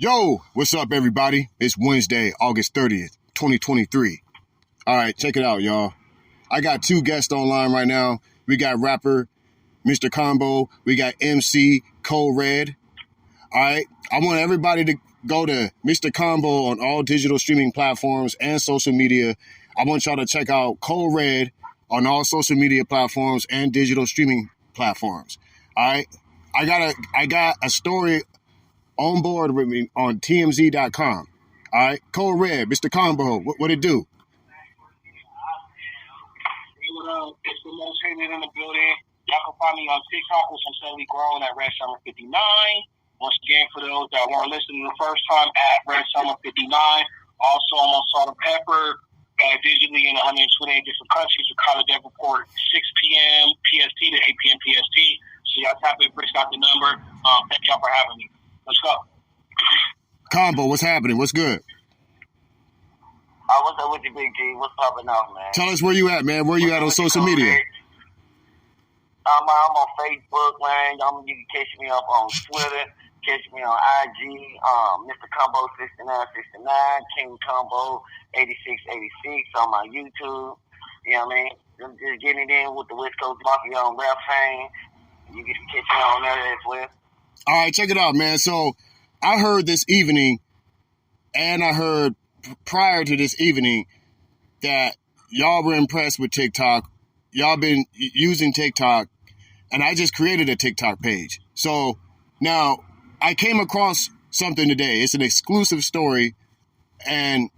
Yo, what's up, everybody? It's Wednesday, August 30th, 2023. All right, check it out, y'all. I got two guests online right now. We got rapper Mr. Combo. We got Emcee, Kode. All right, I want everybody to go to Mr. Combo on all digital streaming platforms and social media. I want y'all to check out Kode on all social media platforms and digital streaming platforms. All right, I got a story on board with me on TMZ.com. All right, Kode, Mr. Combo, what it do? What up? It's the most hated in the building. Y'all can find me on TikTok, which I'm steadily growing at Red Summer 59. Once again, for those that weren't listening the first time, at Red Summer 59. Also, I'm on Salt and Pepper, digitally in 128 different countries with Kode report 6 p.m. PST to 8 p.m. PST. So y'all tap it, Brick's got the number. Thank y'all for having me. Let's go. Combo, what's happening? What's good? What's up with you, Big G? What's popping off, man? Tell us where you at, man. Where you at on social media? I'm on Facebook, man. You can catch me up on Twitter. Catch me on IG. Mr. Combo 6969, King Combo 8686 on my YouTube. You know what I mean? I'm just getting it in with the West Coast Mafia on Rap Fame. You can catch me on there as well. All right, check it out, man. So I heard this evening, and I heard prior to this evening, that y'all were impressed with TikTok. Y'all been using TikTok, and I just created a TikTok page. So now I came across something today. It's an exclusive story, and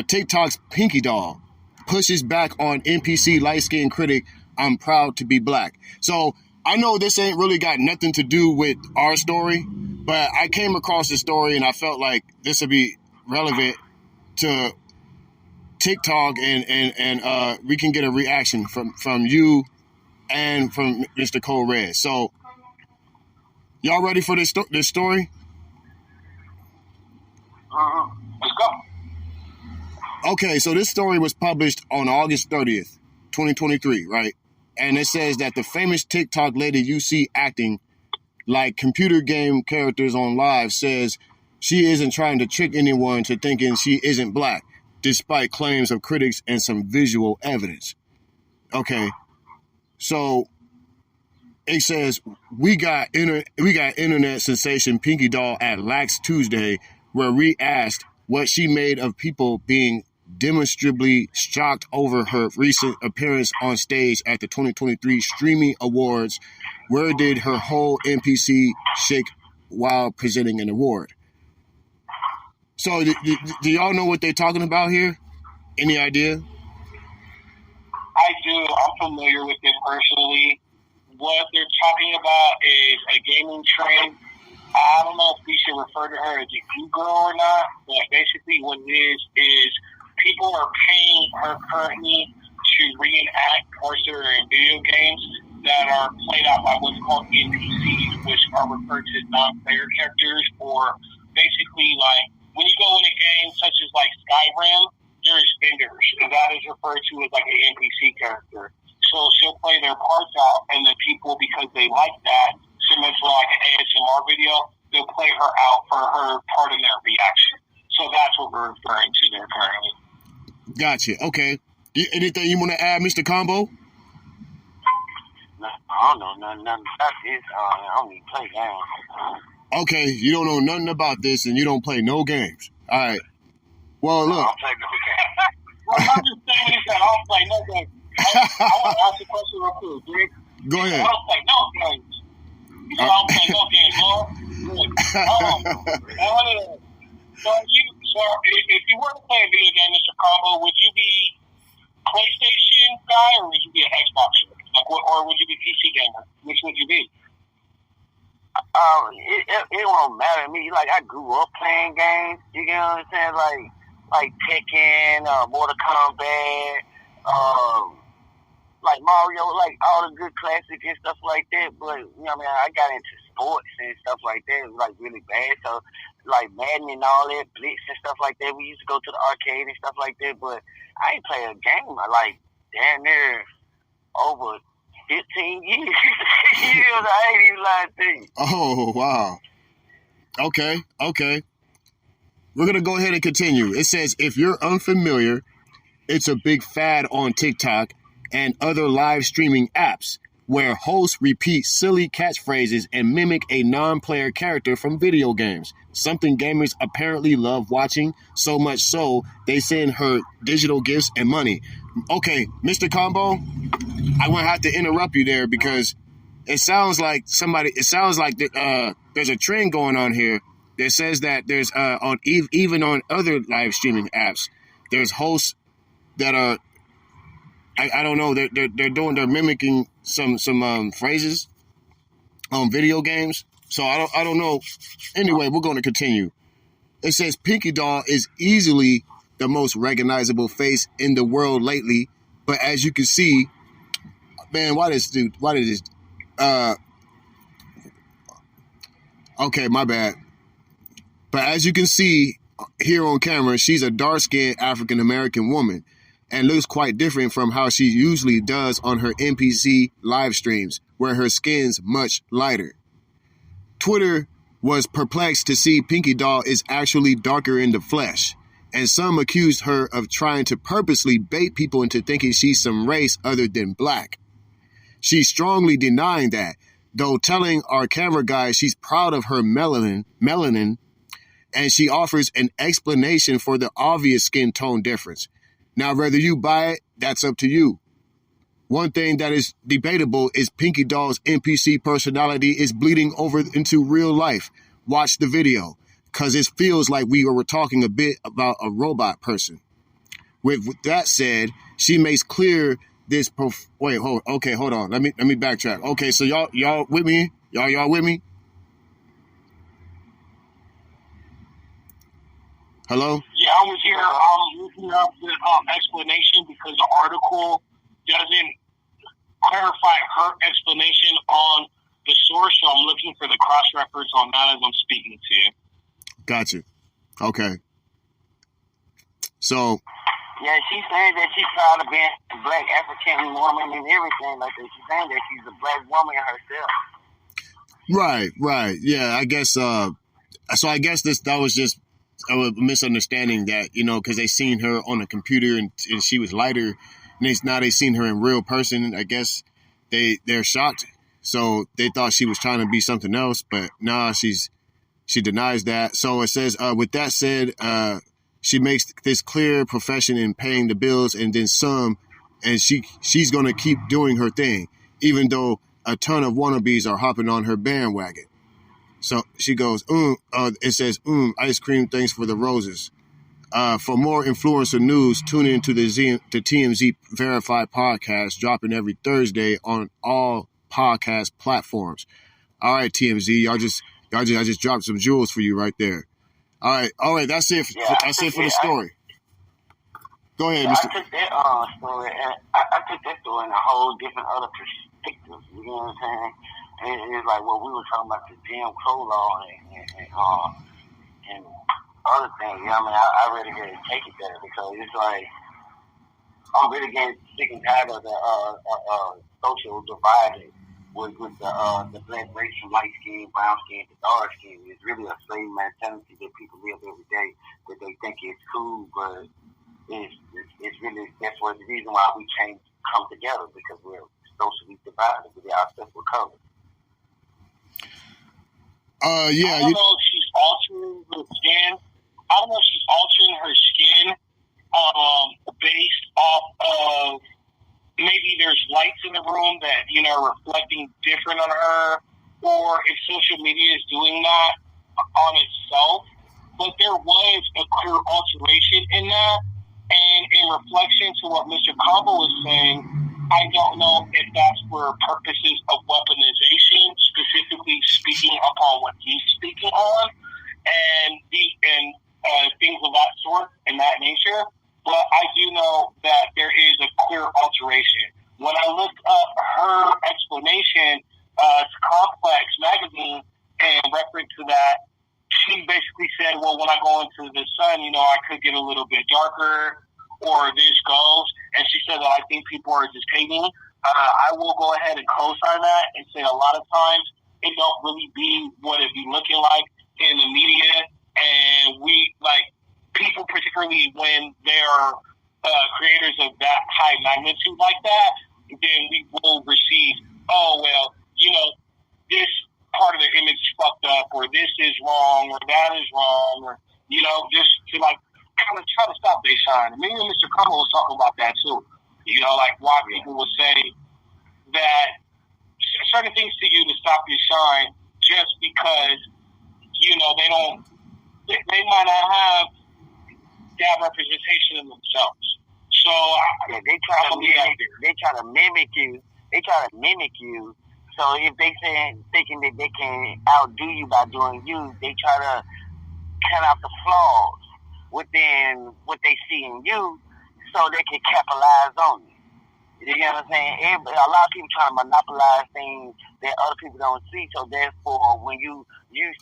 TikTok's Pinky Doll pushes back on NPC light-skinned critic, "I'm proud to be black." So I know this ain't really got nothing to do with our story, but I came across this story and I felt like this would be relevant to TikTok, and we can get a reaction from you and from Mr. Kode. So y'all ready for this story? Let's go. Okay, so this story was published on August 30th, 2023, right? And it says that the famous TikTok lady you see acting like computer game characters on live says she isn't trying to trick anyone to thinking she isn't black, despite claims of critics and some visual evidence. Okay, so it says we got internet sensation Pinky Doll at Lax Tuesday, where we asked what she made of people being demonstrably shocked over her recent appearance on stage at the 2023 Streaming Awards. Where did her whole NPC shake while presenting an award? So do y'all know what they're talking about here? Any idea? I do. I'm familiar with it personally. What they're talking about is a gaming trend. I don't know if we should refer to her as a e-girl or not, but basically what it is people are paying her currently to reenact parts that are in video games that are played out by what's called NPCs, which are referred to as non-player characters, or basically like when you go in a game such as like Skyrim, there's vendors, and that is referred to as like an NPC character. So she'll play their parts out, and the people, because they like that, similar to like an ASMR video, they'll play her out for her part in their reaction. So that's what we're referring to there currently. Gotcha. Okay. Anything you want to add, Mr. Combo? No, I don't know nothing about this. I don't even play games. Okay, you don't know nothing about this, and you don't play no games. All right. Well, look. I don't play no games. Well, I'm just saying what he said. I don't play no games. I want to ask a question real quick, Greg. Go ahead. I don't play no games. You said I don't play no games, Lord. Good. So if you were to play a video game, Mr. Combo, would you be PlayStation guy or would you be an Xbox guy? Like, or would you be PC gamer? Which would you be? It won't matter to me. Like, I grew up playing games. You get what I'm saying? Like Tekken, Mortal Kombat, like Mario, like all the good classics and stuff like that. But you know what I mean, I got into sports and stuff like that. It was like really bad. So like Madden and all that, Blitz and stuff like that. We used to go to the arcade and stuff like that. But I ain't play a game like damn near over 15 years. I ain't even lying to you. Oh, wow. Okay. we're going to go ahead and continue. It says, if you're unfamiliar, it's a big fad on TikTok and other live streaming apps where hosts repeat silly catchphrases and mimic a non-player character from video games. Something gamers apparently love watching, so much so they send her digital gifts and money. Okay, Mr. Combo, I won't have to interrupt you there because it sounds like there's a trend going on here that says that there's even on other live streaming apps, there's hosts that are I don't know, they're mimicking some phrases on video games. So I don't know. Anyway, we're going to continue. It says Pinky Doll is easily the most recognizable face in the world lately, but as you can see, man, why did this okay, my bad. But as you can see here on camera, she's a dark-skinned African-American woman and looks quite different from how she usually does on her NPC live streams, where her skin's much lighter. Twitter was perplexed to see Pinky Doll is actually darker in the flesh, and some accused her of trying to purposely bait people into thinking she's some race other than black. She's strongly denying that, though telling our camera guy she's proud of her melanin, and she offers an explanation for the obvious skin tone difference. Now, whether you buy it, that's up to you. One thing that is debatable is Pinky Doll's NPC personality is bleeding over into real life. Watch the video, because it feels like we were talking a bit about a robot person. With that said, she makes clear this... hold on. Let me backtrack. Okay, so y'all with me? Y'all with me? Hello? Yeah, I was here. I'm looking up the explanation because the article doesn't clarify her explanation on the source, so I'm looking for the cross-reference on that as I'm speaking to you. Gotcha. Okay. So... yeah, she's saying that she's proud of being a black African woman and everything like that. She's saying that she's a black woman herself. Right. Yeah, I guess... so I guess that was just a misunderstanding that, because they seen her on a computer and she was lighter, and now they seen her in real person. I guess they're shocked, so they thought she was trying to be something else, but nah, she denies that. So it says, with that said, she makes this clear profession in paying the bills and then some, and she's going to keep doing her thing, even though a ton of wannabes are hopping on her bandwagon. So she goes, it says, ice cream, thanks for the roses. For more influencer news, tune into the TMZ Verified podcast, dropping every Thursday on all podcast platforms. All right, TMZ, y'all just dropped some jewels for you right there. All right, that's it. That's it for the story. Go ahead, Mr. I took that story, and I took that story in a whole different other perspective. You know what I'm saying? It's like what we were talking about, the Jim Crow law and other things. You know what I mean? I really didn't take it there because it's like I'm really getting sick and tired of the social divide with the black race from light skin, brown skin to dark skin. It's really a slave mentality that people live every day that they think it's cool, but it's really that's what the reason why we can't come together because we're socially divided with our separate colors. Yeah. I don't know if she's altering her skin. I don't know if she's altering her skin based off of maybe there's lights in the room that, are reflecting different on her, or if social media is doing that on itself. But there was a clear alteration in that. And in reflection to what Mr. Combo was saying, I don't know if that's for purposes of weaponization, specifically speaking upon what he's speaking on, and things of that sort and that nature. But I do know that there is a clear alteration. When I looked up her explanation to Complex magazine and reference to that, she basically said, well, when I go into the sun, I could get a little bit darker, or this goes. And she said that I think people are just hating. I will go ahead and co-sign that and say a lot of times it don't really be what it be looking like in the media. And we, like, particularly when there are creators of that high magnitude like that, then we will receive, oh, well, this part of the image is fucked up, or this is wrong, or that is wrong, or, just to, kind of try to stop their shine. Me and Mr. Como was talking about that, too. Why people will say that certain things to you to stop your shine just because, they might not have that representation in themselves. So they try to mimic you. They try to mimic you. So if they thinking that they can outdo you by doing you, they try to cut out the flaws within what they see in you, so they can capitalize on it. You know what I'm saying? A lot of people try to monopolize things that other people don't see. So therefore, when you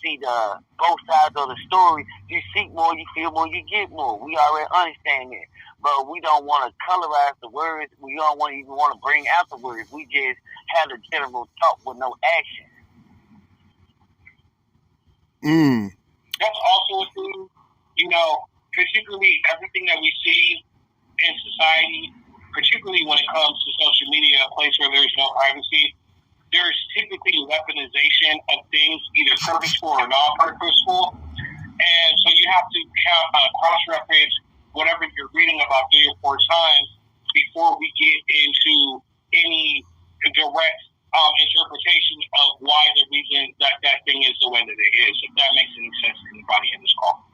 see the both sides of the story, you seek more, you feel more, you get more. We already understand it, but we don't want to colorize the words. We don't even want to bring out the words. We just have a general talk with no action. That's also a thing. Particularly everything that we see in society, particularly when it comes to social media, a place where there's no privacy, there's typically weaponization of things, either purposeful or non-purposeful. And so you have to cross-reference whatever you're reading about 3 or 4 times before we get into any direct interpretation of why the reason that thing is the way that it is, if that makes any sense to anybody in this call.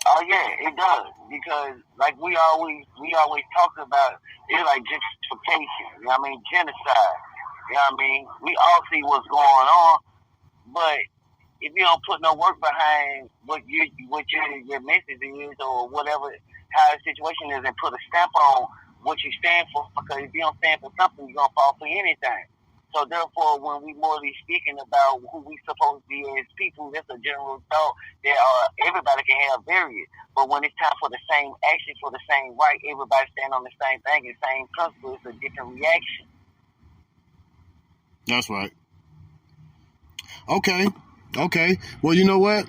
Oh yeah, it does, because we always talk about it, like gentrification. Genocide. We all see what's going on, but if you don't put no work behind what your message is, or whatever how the situation is, and put a stamp on what you stand for, because if you don't stand for something, you're gonna fall for anything. So therefore, when we more speaking about who we supposed to be as people, that's a general thought that everybody can have various. But when it's time for the same action, for the same right, everybody stand on the same thing and same principle. It's a different reaction. That's right. Okay. Well, you know what?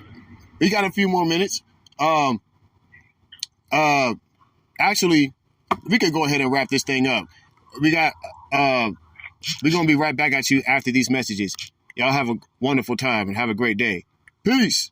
We got a few more minutes. Actually, we could go ahead and wrap this thing up. We're going to be right back at you after these messages. Y'all have a wonderful time and have a great day. Peace.